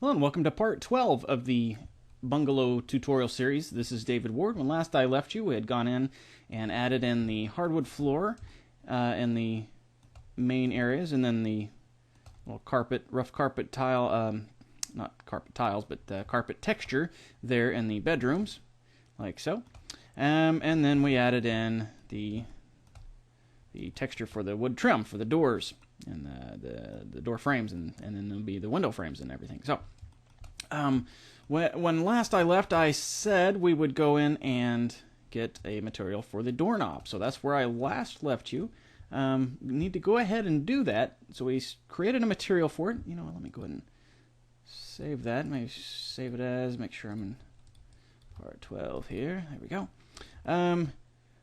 Hello and welcome to part 12 of the Bungalow tutorial series. This is David Ward. When last I left you, we had gone in and added in the hardwood floor in the main areas, and then the rough carpet tile, not carpet tiles, but carpet texture there in the bedrooms, like so. And then we added in the texture for the wood trim for the doors and the door frames, and then there'll be the window frames and everything. So when last I left, I said we would go in and get a material for the doorknob. So that's where I last left you. We need to go ahead and do that. So we created a material for it. You know, let me go ahead and save that. Maybe save it as, make sure I'm in part 12 here. There we go.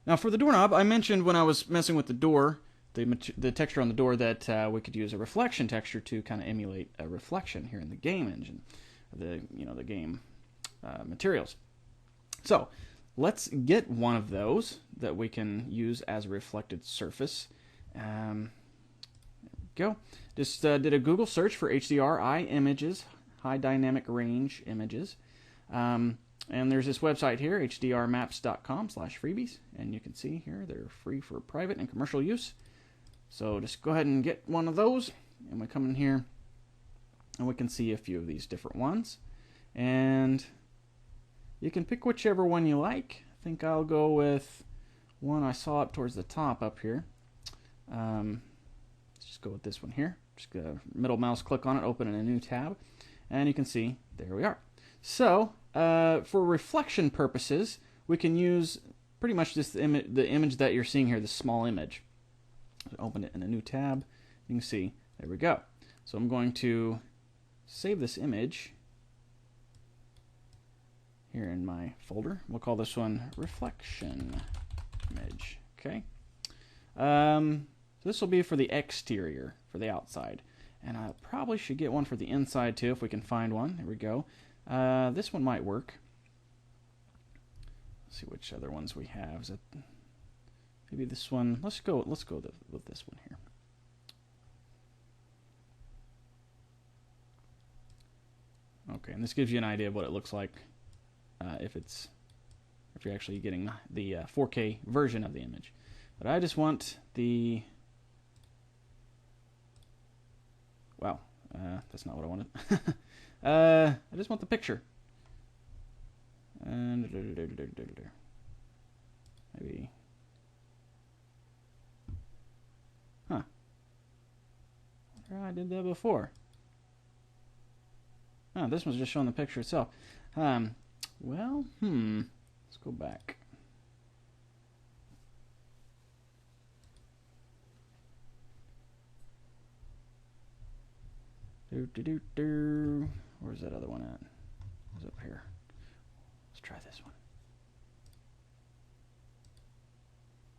Now for the doorknob, I mentioned when I was messing with the door, the texture on the door, that we could use a reflection texture to kind of emulate a reflection here in the game engine, the game materials. So let's get one of those that we can use as a reflected surface. There we go. Just did a Google search for HDR Images, high dynamic range images. And there's this website here, hdrmaps.com/freebies, and you can see here they're free for private and commercial use. So just go ahead and get one of those, and we come in here and we can see a few of these different ones, and you can pick whichever one you like. I think I'll go with one I saw up towards the top up here. Let's just go with this one here. Just go middle mouse click on it, open in a new tab, and you can see there we are. So for reflection purposes, we can use pretty much just the image that you're seeing here, the small image. Open it in a new tab. You can see, there we go. So I'm going to save this image here in my folder. We'll call this one reflection image. Okay. So this will be for the exterior, for the outside. And I probably should get one for the inside too if we can find one. There we go. This one might work. Let's see which other ones we have. Is it maybe this one? Let's go with this one here. Okay, and this gives you an idea of what it looks like if you're actually getting the 4K version of the image. But I just want the that's not what I wanted. I just want the picture. And maybe. Huh. I did that before. Oh, this one's just showing the picture itself. Let's go back. Where's that other one at? It's up here. Let's try this one.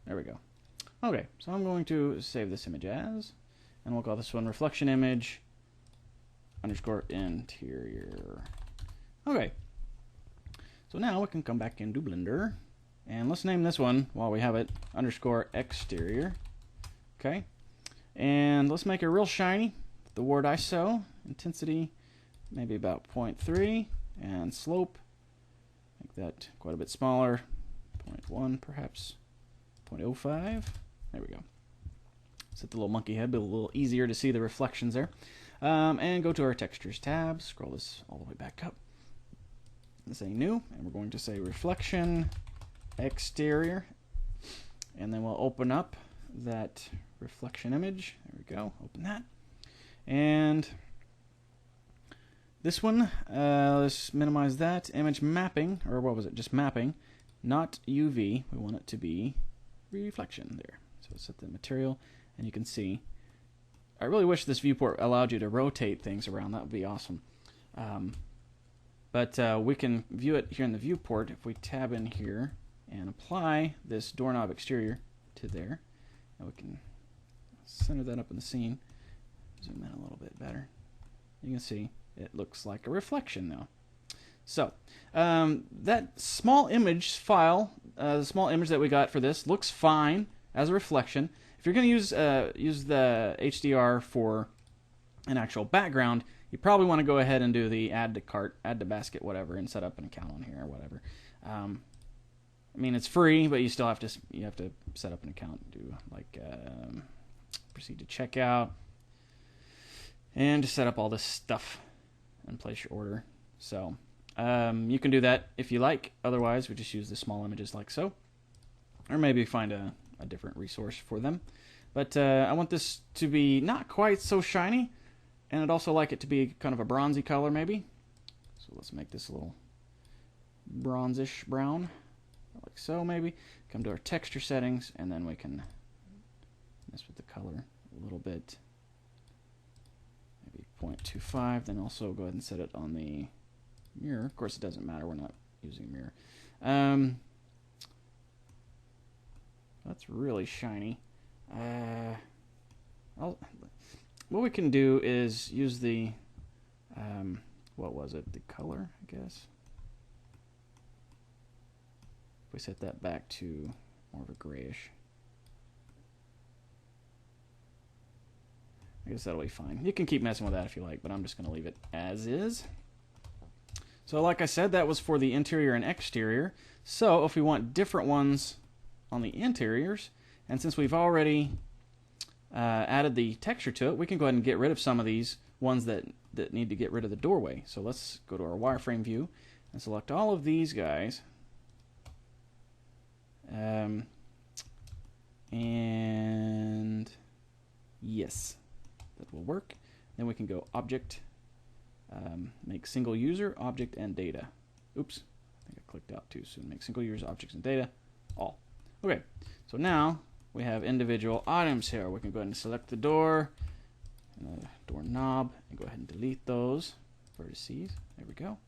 There we go. Okay, so I'm going to save this image as, and we'll call this one reflection image _ interior. Okay, so now we can come back into Blender, and let's name this one while we have it _ exterior. Okay, and let's make it real shiny. The word ISO, intensity maybe about 0.3, and slope, make that quite a bit smaller, 0.1 perhaps, 0.05. There we go. Set the little monkey head, be a little easier to see the reflections there. And go to our textures tab, scroll this all the way back up, and say new, and we're going to say reflection exterior, and then we'll open up that reflection image. There we go, open that. And this one, let's minimize that. Image mapping, or what was it? Just mapping, not UV. We want it to be reflection there. So set the material, and you can see. I really wish this viewport allowed you to rotate things around. That would be awesome. But we can view it here in the viewport if we tab in here and apply this doorknob exterior to there. And we can center that up in the scene. Zoom in a little bit better. You can see it looks like a reflection now. So that small image file, the small image that we got for this, looks fine as a reflection. If you're going to use the HDR for an actual background, you probably want to go ahead and do the add to cart, add to basket, whatever, and set up an account on here or whatever. I mean, it's free, but you still have to set up an account. Do like proceed to checkout, and to set up all this stuff and place your order. So you can do that if you like. Otherwise, we just use the small images like so, or maybe find a different resource for them. But I want this to be not quite so shiny, and I'd also like it to be kind of a bronzy color maybe. So let's make this a little bronzish brown, like so maybe. Come to our texture settings, and then we can mess with the color a little bit. Maybe 0.25, then also go ahead and set it on the mirror. Of course, it doesn't matter, we're not using a mirror. That's really shiny. What we can do is use the, what was it, the color, I guess. If we set that back to more of a grayish, I guess that'll be fine. You can keep messing with that if you like, but I'm just going to leave it as is. So like I said, that was for the interior and exterior. So if we want different ones on the interiors, and since we've already added the texture to it, we can go ahead and get rid of some of these ones that need to get rid of the doorway. So let's go to our wireframe view and select all of these guys. And yes, that will work. Then we can go object, make single user, object, and data. Oops, I think I clicked out too soon. Make single user, objects, and data, all. Okay, so now we have individual items here. We can go ahead and select the door and the doorknob and go ahead and delete those vertices. There we go.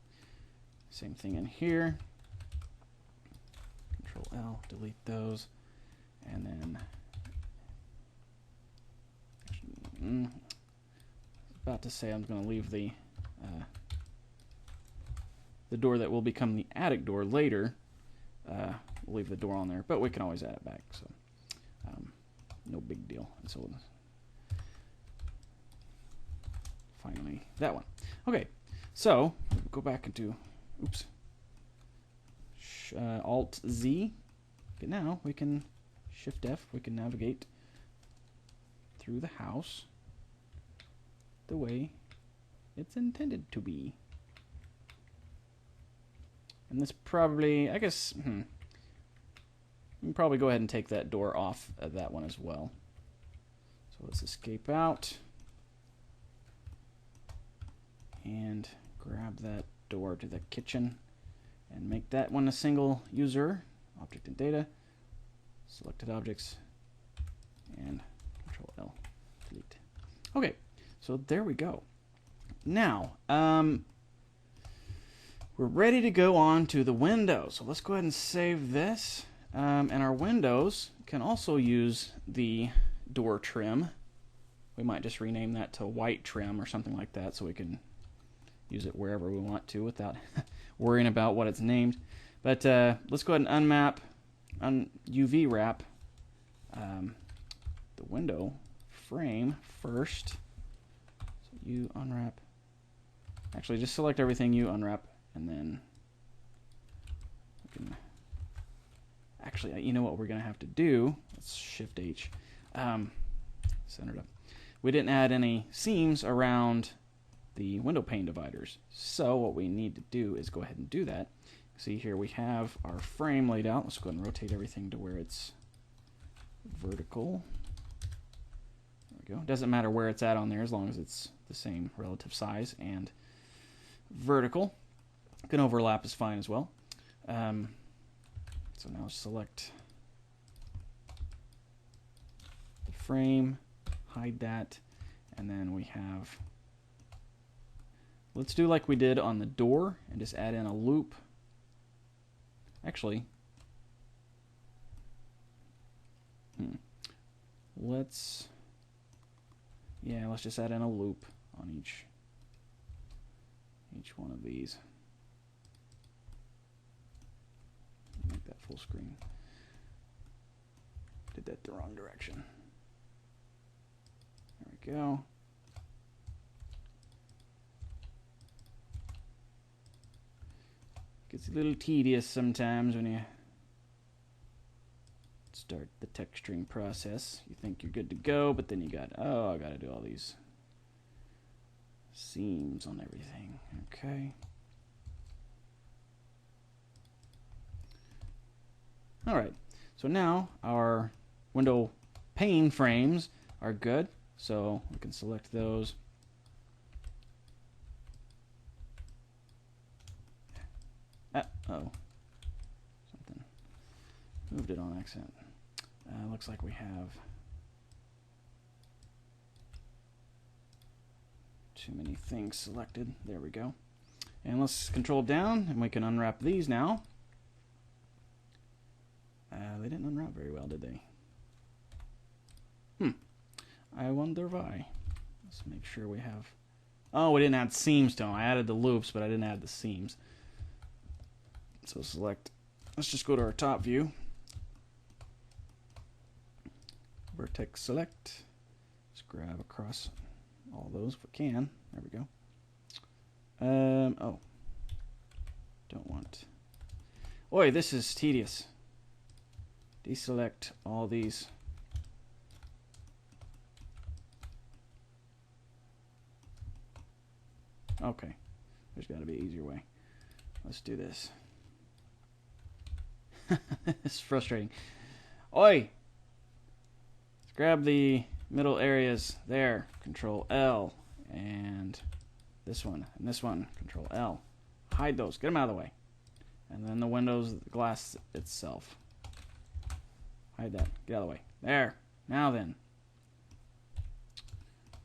Same thing in here. Control L, delete those, and then I was about to say I'm going to leave the door that will become the attic door later. We'll leave the door on there, but we can always add it back, so no big deal. And so finally that one. Okay, so go back into oops, Alt Z. Okay, now we can Shift F. We can navigate through the house the way it's intended to be. And this probably, I guess, you can probably go ahead and take that door off of that one as well. So let's escape out and grab that door to the kitchen and make that one a single user, object and data, selected objects, and Control L, delete. Okay, so there we go. Now, we're ready to go on to the windows. So let's go ahead and save this. And our windows can also use the door trim. We might just rename that to white trim or something like that so we can use it wherever we want to without worrying about what it's named. But let's go ahead and UV wrap the window frame first. So you unwrap. Actually, just select everything, you unwrap, and then we can. Actually, you know what we're going to have to do? Let's Shift H. Center it up. We didn't add any seams around the window pane dividers. So what we need to do is go ahead and do that. See here we have our frame laid out. Let's go ahead and rotate everything to where it's vertical. There we go. Doesn't matter where it's at on there as long as it's the same relative size and vertical. Can overlap is fine as well. So now select the frame, hide that, and then we have, let's do like we did on the door and just add in a loop. Actually, let's just add in a loop on each one of these. Make that full screen. Did that the wrong direction. There we go. Gets a little tedious sometimes when you start the texturing process. You think you're good to go, but then you got, oh, I gotta do all these seams on everything. Okay. Alright, so now our window pane frames are good, so we can select those. Oh, something moved it on accident. Looks like we have too many things selected. There we go. And let's control down, and we can unwrap these now. They didn't unwrap very well, did they? I wonder why. Let's make sure we have... Oh, we didn't add seams to them. I added the loops, but I didn't add the seams. So select... Let's just go to our top view. Vertex select. Let's grab across all those if we can. There we go. Oh. Don't want... Oi, this is tedious. Deselect all these. Okay. There's got to be an easier way. Let's do this. It's frustrating. Oi! Let's grab the middle areas there. Control L. And this one. And this one. Control L. Hide those. Get them out of the way. And then the windows, the glass itself. Hide that. Get out of the way. There. Now then.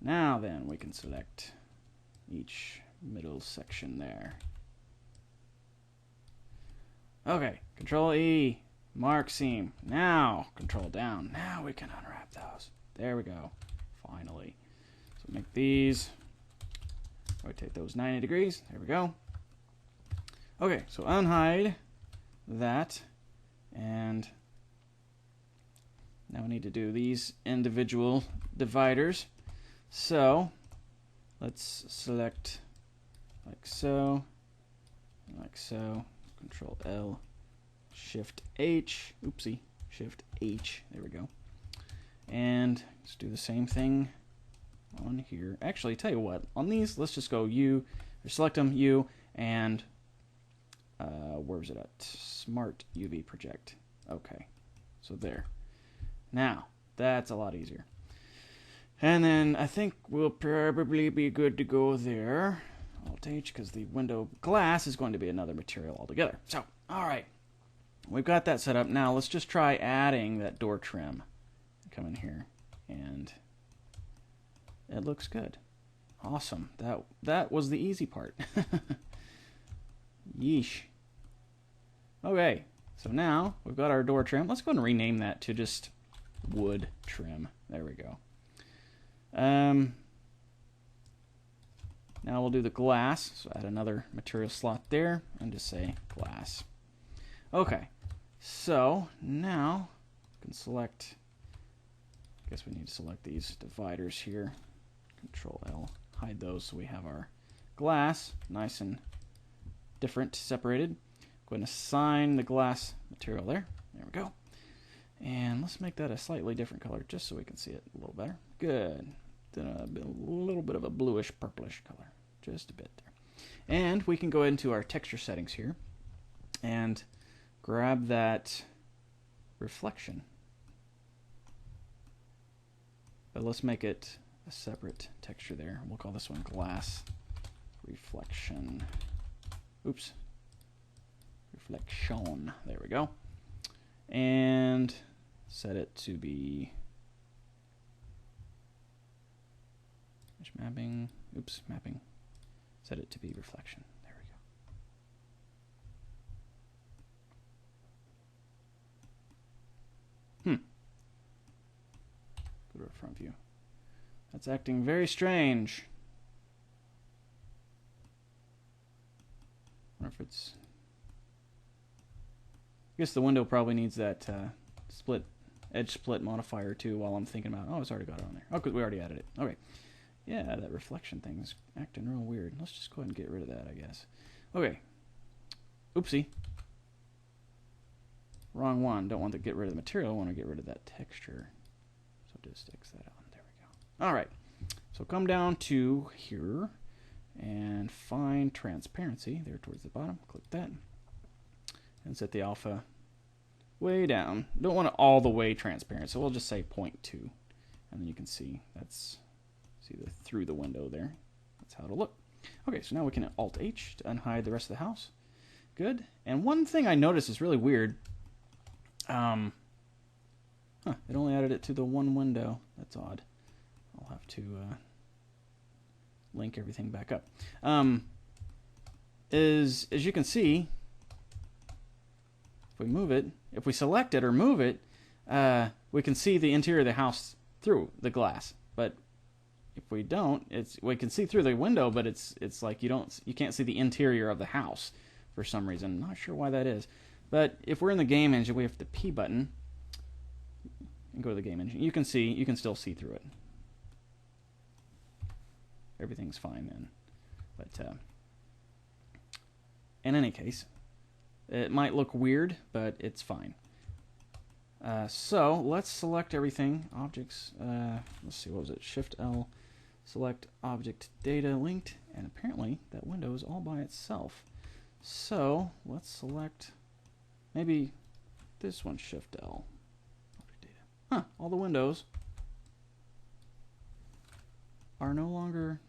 Now then, we can select each middle section there. Okay. Control E. Mark seam. Now, control down. Now we can unwrap those. There we go. Finally. So make these. Rotate those 90 degrees. There we go. Okay, so unhide that. And now we need to do these individual dividers. So let's select like so, and like so. Control L, Shift H. Oopsie, Shift H. There we go. And let's do the same thing on here. Actually, tell you what. On these, let's just go U, or select them U, and where is it at? Smart UV project. Okay, so there. Now, that's a lot easier. And then I think we'll probably be good to go there. Alt H, because the window glass is going to be another material altogether. So, alright. We've got that set up. Now, let's just try adding that door trim. Come in here. And it looks good. Awesome. That was the easy part. Yeesh. Okay. So now, we've got our door trim. Let's go ahead and rename that to just wood trim. There we go. Now we'll do the glass. So add another material slot there and just say glass. Okay. So now we can select, I guess we need to select these dividers here. Control L, hide those so we have our glass nice and different, separated. Go ahead and assign the glass material there. There we go. And let's make that a slightly different color just so we can see it a little better. Good. Then a little bit of a bluish purplish color. Just a bit there. And we can go into our texture settings here and grab that reflection. But let's make it a separate texture there. We'll call this one glass reflection. Oops. Reflection. There we go. And set it to be mapping. Oops, mapping. Set it to be reflection. There we go. Go to our front view. That's acting very strange. I wonder if it's... I guess the window probably needs that edge split modifier too while I'm thinking about, oh, it's already got it on there. Oh, because we already added it. Okay. Yeah, that reflection thing is acting real weird. Let's just go ahead and get rid of that, I guess. Okay. Oopsie. Wrong one. Don't want to get rid of the material. I want to get rid of that texture. So just X that on. There we go. All right. So come down to here and find transparency there towards the bottom. Click that. And set the alpha way down. Don't want it all the way transparent. So we'll just say 0.2. And then you can see that's through the window there. That's how it'll look. Okay, so now we can Alt-H to unhide the rest of the house. Good. And one thing I noticed is really weird. It only added it to the one window. That's odd. I'll have to link everything back up. As you can see, if we move it, if we select it or move it, we can see the interior of the house through the glass. But if we don't, we can see through the window, but it's like you can't see the interior of the house for some reason. Not sure why that is. But if we're in the game engine, we have the P button and go to the game engine. You can still see through it. Everything's fine then. But in any case, it might look weird, but it's fine. So let's select everything. Objects. Let's see, what was it? Shift L. Select object data linked, and apparently that window is all by itself. So let's select maybe this one. Shift L. Object data. Huh? All the windows are no longer.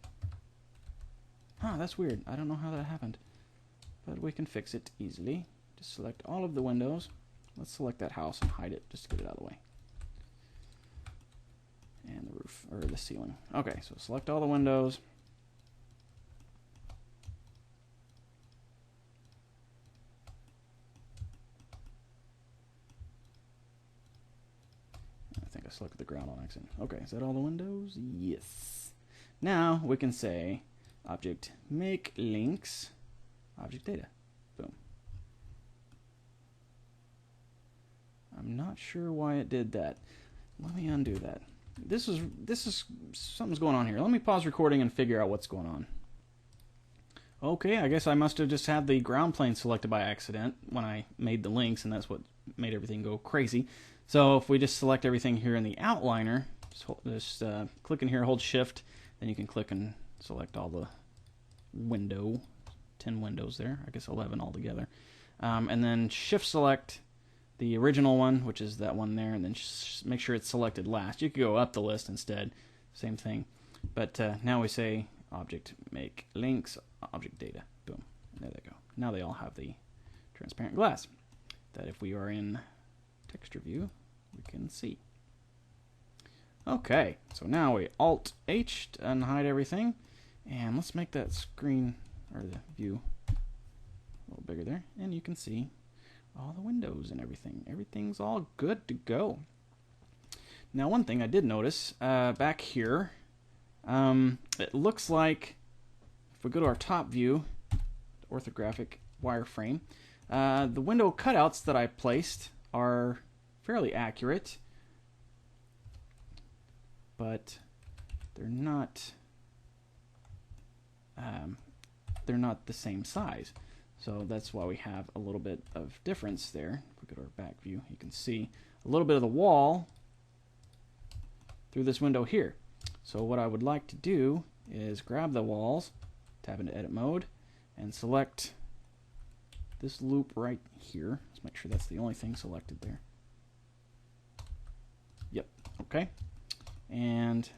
Huh? That's weird. I don't know how that happened, but we can fix it easily. Just select all of the windows. Let's select that house and hide it just to get it out of the way. And the roof, or the ceiling. Okay, so select all the windows. I think I selected the ground on accident. Okay, is that all the windows? Yes. Now we can say object make links, object data. Boom. I'm not sure why it did that. Let me undo that. This is something's going on here. Let me pause recording and figure out what's going on. Okay, I guess I must have just had the ground plane selected by accident when I made the links, and that's what made everything go crazy. So if we just select everything here in the outliner, just click in here, hold shift, then you can click and select all the 10 windows there, I guess 11 altogether. And then shift select the original one, which is that one there, and then make sure it's selected last. You could go up the list instead, same thing. But now we say object make links, object data. Boom. There they go. Now they all have the transparent glass that if we are in texture view, we can see. Okay, so now we Alt-H to unhide everything, and let's make that screen, or the view, a little bigger there, and you can see all the windows and everything. Everything's all good to go. Now, one thing I did notice back here, it looks like if we go to our top view, orthographic wireframe, the window cutouts that I placed are fairly accurate, but they're not the same size. So that's why we have a little bit of difference there. If we go to our back view, you can see a little bit of the wall through this window here. So what I would like to do is grab the walls, tab into edit mode, and select this loop right here. Let's make sure that's the only thing selected there. Yep, okay. And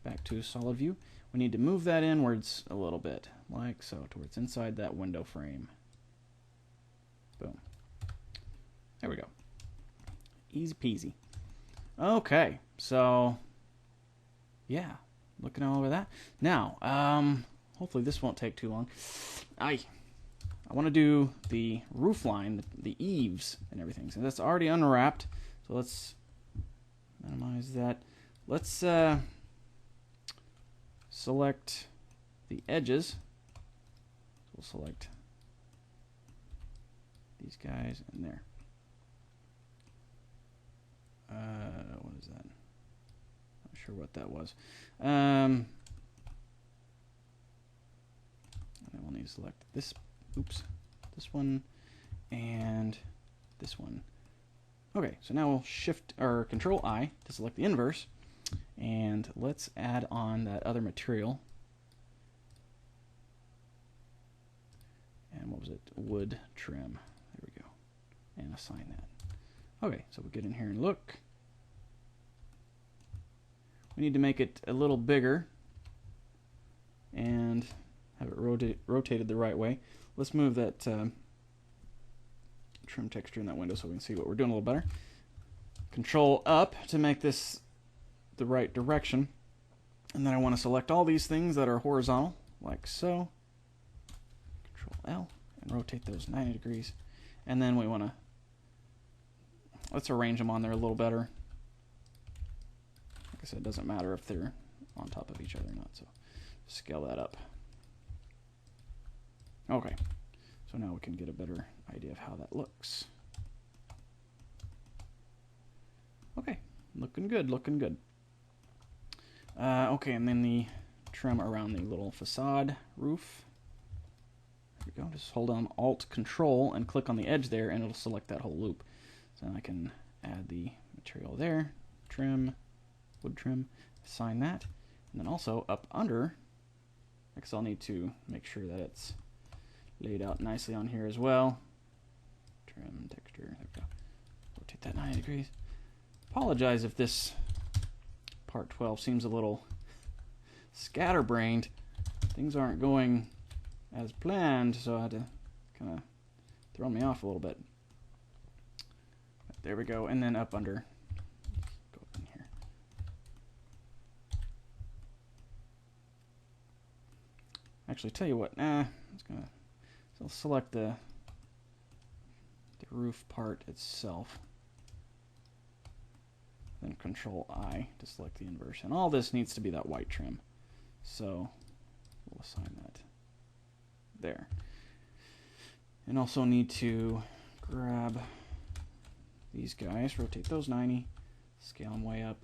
back to solid view. We need to move that inwards a little bit, like so, towards inside that window frame. Boom. There we go. Easy peasy. Okay, so yeah, looking all over that. Now, hopefully this won't take too long. I want to do the roof line, the eaves and everything. So that's already unwrapped. So let's minimize that. Let's select the edges. We'll select these guys and there. What is that? Not sure what that was. And then we'll need to select this. Oops, this one, and this one. Okay, so now we'll shift or Control I to select the inverse, and let's add on that other material. And what was it? Wood trim. There we go. And assign that. Okay, so we get in here and look. We need to make it a little bigger and have it rotated the right way. Let's move that trim texture in that window so we can see what we're doing a little better. Control up to make this the right direction. And then I want to select all these things that are horizontal, like so. Control L and rotate those 90 degrees. And then we want to, let's arrange them on there a little better. Like I said, it doesn't matter if they're on top of each other or not, so scale that up. Okay, so now we can get a better idea of how that looks. Okay, looking good, looking good. Okay, and then the trim around the little facade roof. There we go. Just hold on Alt Control and click on the edge there, and it'll select that whole loop. So then I can add the material there, trim, wood trim, assign that, and then also up under, because I'll need to make sure that it's laid out nicely on here as well. Trim, texture, there we go. Rotate that 90 degrees. Apologize if this part 12 seems a little scatterbrained. Things aren't going as planned, so I had to kind of throw me off a little bit. There we go, and then up under. Go up in here. Actually, tell you what, I'm just gonna select the roof part itself. Then Control I to select the inverse. And all this needs to be that white trim. So we'll assign that there. And also need to grab these guys, rotate those 90, scale them way up.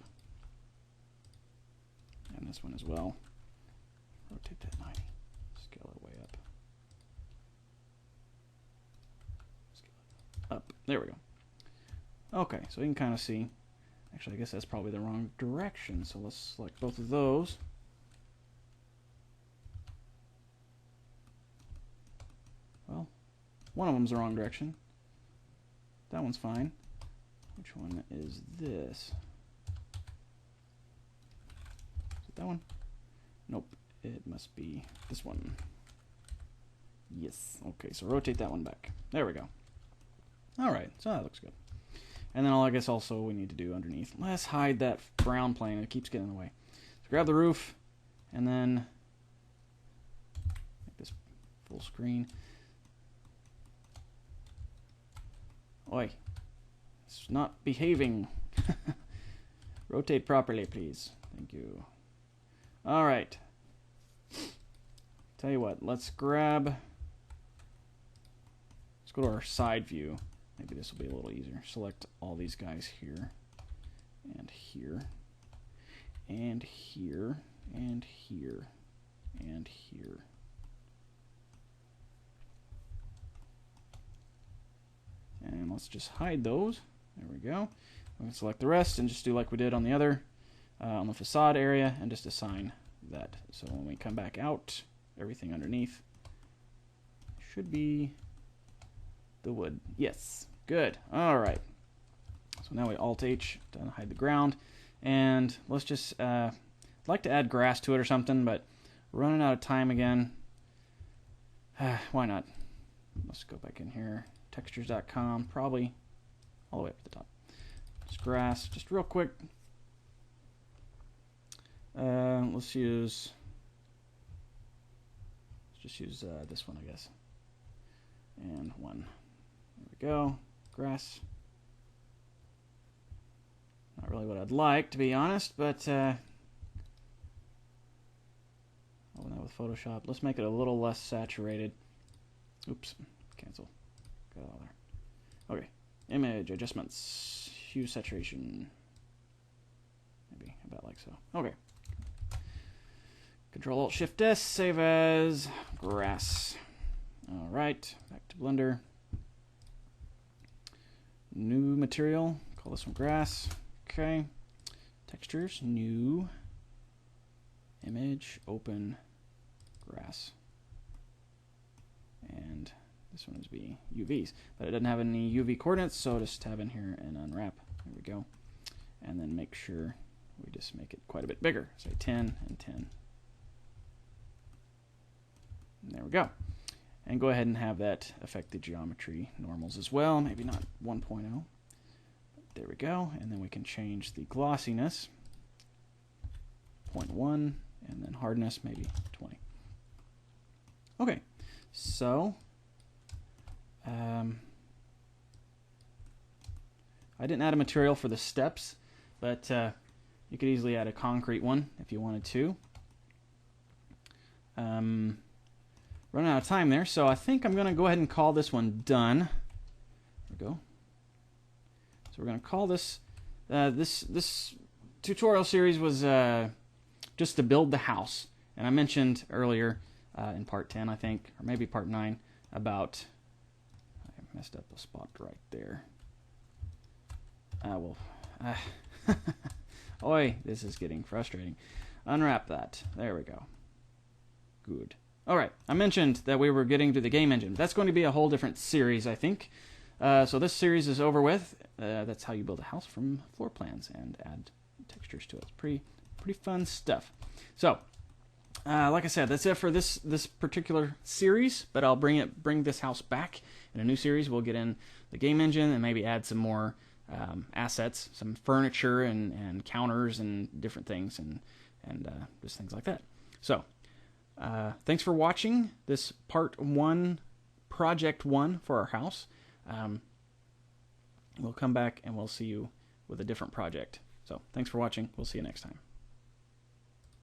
And this one as well. Rotate that 90, scale it way up. Scale it up. There we go. Okay, so you can kind of see. Actually, I guess that's probably the wrong direction, so let's select both of those. Well, one of them's the wrong direction. That one's fine. Which one is this? Is it that one? Nope, it must be this one. Yes, okay, so rotate that one back. There we go. Alright, so that looks good. And then I guess also we need to do underneath. Let's hide that brown plane. It keeps getting in the way. So grab the roof, and then make this full screen. Oi, it's not behaving. Rotate properly, please. Thank you. All right. Tell you what, let's go to our side view. Maybe this will be a little easier. Select all these guys here, and here, and here, and here, and here. And let's just hide those. There we go. We can select the rest and just do like we did on the other, on the facade area, and just assign that. So when we come back out, everything underneath should be the wood. Yes, good. All right. So now we Alt H to hide the ground, and let's just I'd like to add grass to it or something, but we're running out of time again. Why not? Let's go back in here. Textures.com, probably all the way up to the top. Just grass, just real quick. Let's just use this one, I guess. And one. There we go. Grass. Not really what I'd like, to be honest, but I'll do that with Photoshop. Let's make it a little less saturated. Oops. Cancel. Got it all there. Okay. Image adjustments. Hue saturation. Maybe about like so. Okay. Control Alt Shift S. Save as grass. All right. Back to to Blender. New material, call this one grass. Okay. Textures, new image, open grass. And this one is be UVs, but it doesn't have any UV coordinates, so just tab in here and unwrap. There we go. And then make sure we just make it quite a bit bigger. Say 10 and 10. And there we go. And go ahead and have that affect the geometry normals as well. Maybe not 1.0. There we go. And then we can change the glossiness. 0.1. And then hardness, maybe 20. Okay. So, I didn't add a material for the steps, but you could easily add a concrete one if you wanted to. Running out of time there, so I think I'm going to go ahead and call this one done. There we go. So we're going to call this, this tutorial series was just to build the house. And I mentioned earlier in part 10, I think, or maybe part 9, about, I messed up a spot right there. Oi, this is getting frustrating. Unwrap that. There we go. Good. All right, I mentioned that we were getting to the game engine. That's going to be a whole different series, I think. So this series is over with. That's how you build a house from floor plans and add textures to it. It's pretty fun stuff. So, like I said, that's it for this particular series. But I'll bring this house back in a new series. We'll get in the game engine and maybe add some more assets, some furniture and counters and different things and just things like that. So. Thanks for watching this part 1, project 1 for our house. We'll come back and we'll see you with a different project. So thanks for watching. We'll see you next time.